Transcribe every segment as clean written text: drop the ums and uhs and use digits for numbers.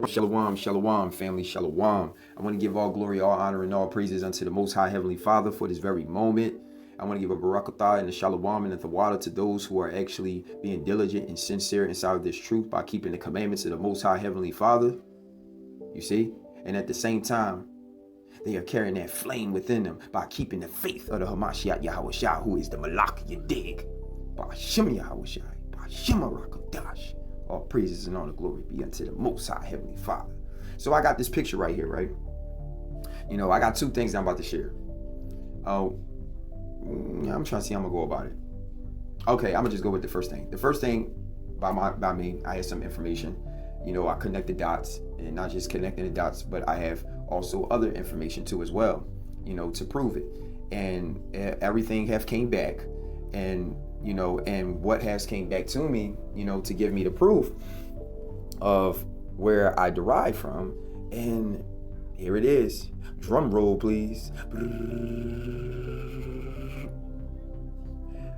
Shalom, shalom, family, shalom. I want to give all glory, all honor, and all praises unto the Most High Heavenly Father for this very moment. I want to give a barakatah and a shalom and a thawada to those who are actually being diligent and sincere inside of this truth by keeping the commandments of the Most High Heavenly Father. You see? And at the same time, they are carrying that flame within them by keeping the faith of the Hamashiach Yahushua, who is the Malak, you dig? Ba'ashem Yahushua, Ba'ashem Rakadash. All praises and all the glory be unto the Most High Heavenly Father. So I got this picture right here, right? You know, I got two things I'm about to share. I'm trying to see how I'm gonna go about it. Okay, I'm gonna just go with the first thing. The first thing by me, I had some information. You know, I connect the dots, and not just connecting the dots, but I have also other information too as well, you know, to prove it. And everything have came back, and you know, and what has came back to me, you know, to give me the proof of where I derive from. And here it is. Drum roll, please.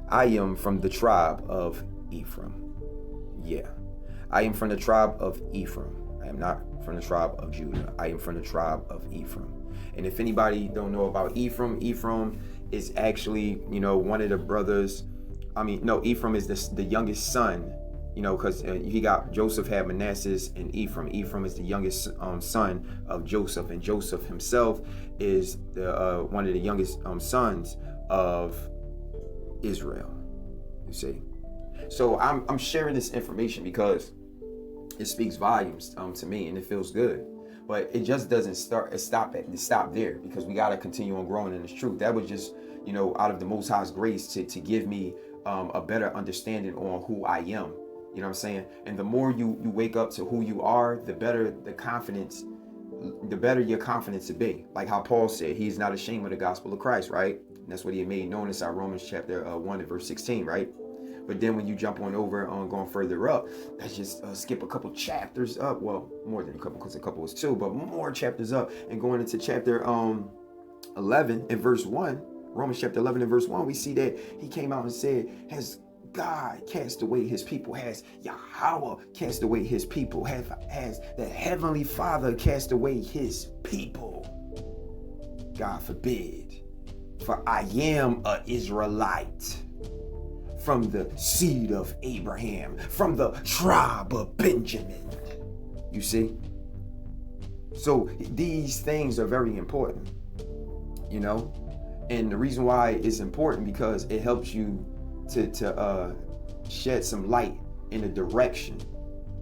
I am from the tribe of Ephraim. Yeah, I am from the tribe of Ephraim. I am not from the tribe of Judah. I am from the tribe of Ephraim. And if anybody don't know about Ephraim, Ephraim is actually, you know, one of the brothers. Ephraim is the youngest son, you know, because he got Joseph had Manasseh and Ephraim. Ephraim is the youngest son of Joseph, and Joseph himself is the one of the youngest sons of Israel. You see, so I'm sharing this information because it speaks volumes to me, and it feels good. But it just doesn't stop there, because we got to continue on growing in this truth. That was just, you know, out of the Most High's grace to give me a better understanding on who I am. You know what I'm saying? And the more you wake up to who you are, the better your confidence to be. Like how Paul said, he's not ashamed of the gospel of Christ, right? And that's what he made known inside Romans chapter 1 and verse 16, right? But then when you jump on over going further up, let's just skip a couple chapters up. Well, more than a couple, because a couple was two, but more chapters up, and going into chapter 11 and verse 1. Romans chapter 11 and verse 1, we see that he came out and said, has God cast away his people? Has Yahweh cast away his people? Has the Heavenly Father cast away his people? God forbid. For I am an Israelite, from the seed of Abraham, from the tribe of Benjamin. You see? So these things are very important, you know? And the reason why it's important, because it helps you to shed some light in a direction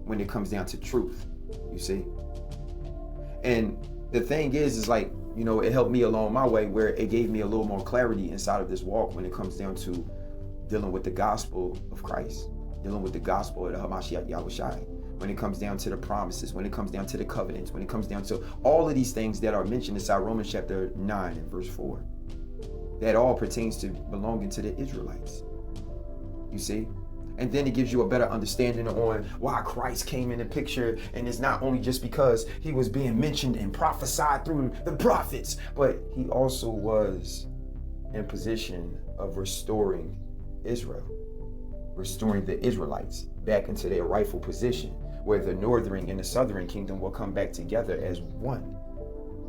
when it comes down to truth, you see? And the thing is like, you know, it helped me along my way, where it gave me a little more clarity inside of this walk when it comes down to dealing with the gospel of Christ, dealing with the gospel of the Hamashiach Yahushua, when it comes down to the promises, when it comes down to the covenants, when it comes down to all of these things that are mentioned inside Romans chapter 9 and verse 4. That all pertains to belonging to the Israelites. You see? And then it gives you a better understanding on why Christ came in the picture. And it's not only just because he was being mentioned and prophesied through the prophets, but he also was in position of restoring Israel, restoring the Israelites back into their rightful position, where the northern and the southern kingdom will come back together as one.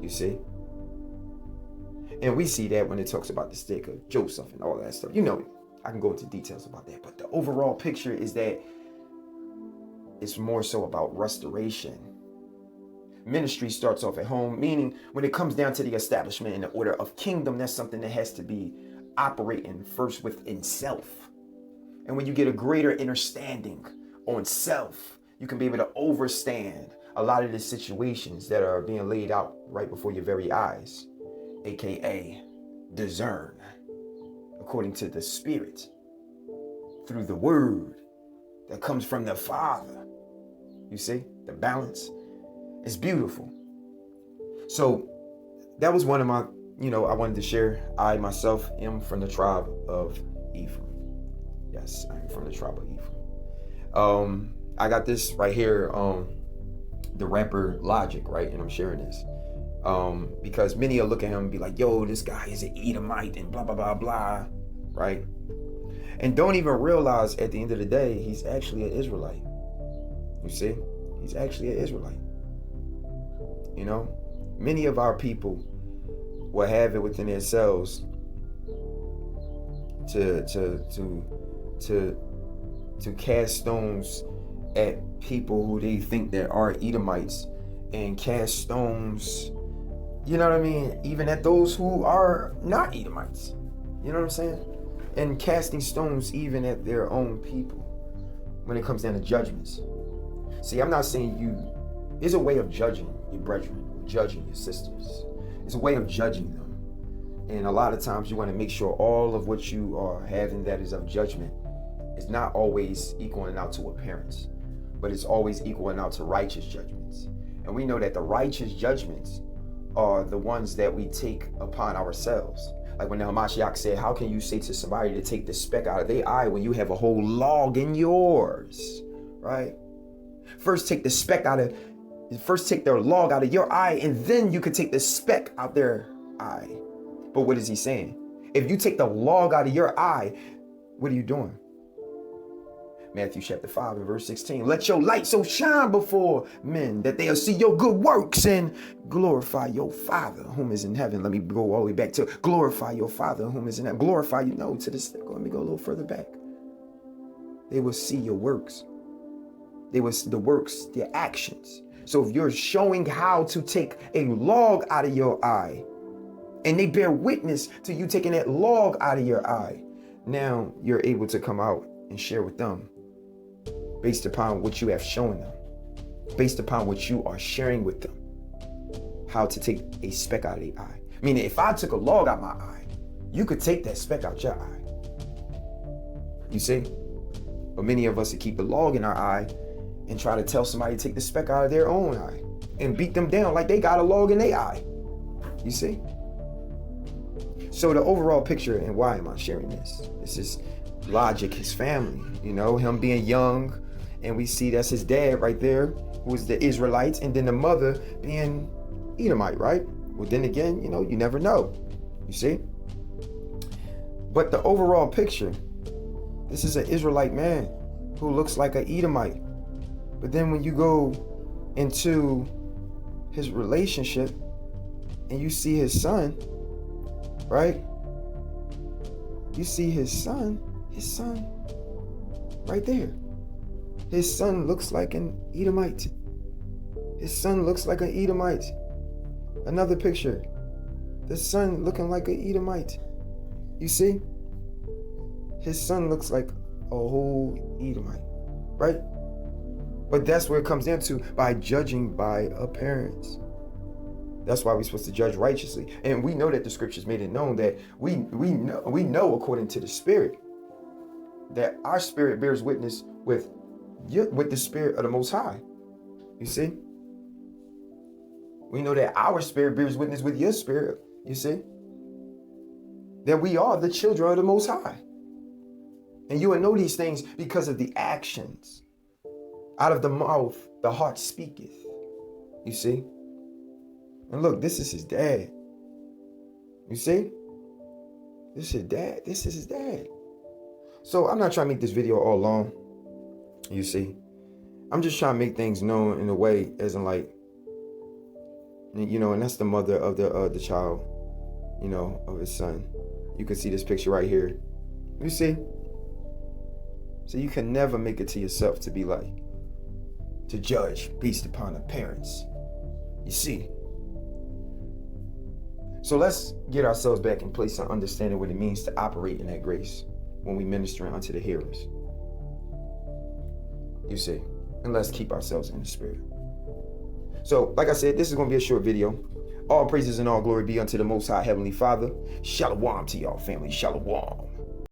You see? And we see that when it talks about the stick of Joseph and all that stuff. You know, I can go into details about that. But the overall picture is that it's more so about restoration. Ministry starts off at home, meaning when it comes down to the establishment and the order of kingdom, that's something that has to be operating first within self. And when you get a greater understanding on self, you can be able to overstand a lot of the situations that are being laid out right before your very eyes. AKA discern according to the Spirit through the word that comes from the Father. You see the balance? It's beautiful. So that was one of my, you know, I wanted to share. I myself am from the tribe of Ephraim. Yes, I'm from the tribe of Ephraim. I got this right here, the rapper Logic, right? And I'm sharing this. Because many will look at him and be like, yo, this guy is an Edomite and blah, blah, blah, blah, right? And don't even realize at the end of the day, he's actually an Israelite. You see? He's actually an Israelite. You know, many of our people will have it within themselves to cast stones at people who they think that are Edomites, and cast stones, you know what I mean, even at those who are not Edomites. You know what I'm saying? And casting stones even at their own people when it comes down to judgments. See, I'm not saying there's a way of judging your brethren, judging your sisters. It's a way of judging them. And a lot of times you want to make sure all of what you are having that is of judgment is not always equaling out to appearance, but it's always equaling out to righteous judgments. And we know that the righteous judgments are the ones that we take upon ourselves. Like when the Hamashiach said, how can you say to somebody to take the speck out of their eye when you have a whole log in yours, right? First take their log out of your eye, and then you can take the speck out their eye. But what is he saying? If you take the log out of your eye, what are you doing? Matthew chapter 5 and verse 16. Let your light so shine before men that they'll see your good works and glorify your Father whom is in heaven. Let me go all the way back to glorify your Father whom is in heaven. Glorify, to this. Let me go a little further back. They will see your works. They will see the works, the actions. So if you're showing how to take a log out of your eye, and they bear witness to you taking that log out of your eye, now you're able to come out and share with them based upon what you have shown them, based upon what you are sharing with them, how to take a speck out of the eye. Meaning, if I took a log out my eye, you could take that speck out your eye. You see? But many of us would keep the log in our eye and try to tell somebody to take the speck out of their own eye and beat them down like they got a log in their eye. You see? So the overall picture, and why am I sharing this? This is Logic, his family, him being young, and we see that's his dad right there, who is the Israelites, and then the mother being Edomite, right? Well, then again, you never know, you see? But the overall picture, this is an Israelite man who looks like an Edomite. But then when you go into his relationship and you see his son, right? You see his son right there. His son looks like an Edomite. His son looks like an Edomite. Another picture. The son looking like an Edomite. You see? His son looks like a whole Edomite, right? But that's where it comes down to, by judging by appearance. That's why we're supposed to judge righteously. And we know that the scriptures made it known that we know according to the Spirit that our spirit bears witness with the Spirit of the Most High. You see? We know that our spirit bears witness with your spirit. You see? That we are the children of the Most High. And you will know these things because of the actions. Out of the mouth, the heart speaketh. You see? And look, this is his dad. You see? This is his dad. This is his dad. So I'm not trying to make this video all long. You see? I'm just trying to make things known in a way as in like, and that's the mother of the child, of his son. You can see this picture right here. You see? So you can never make it to yourself to be like, to judge based upon appearance. You see? So let's get ourselves back in place and understanding what it means to operate in that grace when we ministering unto the hearers. You see? And let's keep ourselves in the Spirit. So, like I said, this is going to be a short video. All praises and all glory be unto the Most High Heavenly Father. Shalom to y'all, family. Shalom.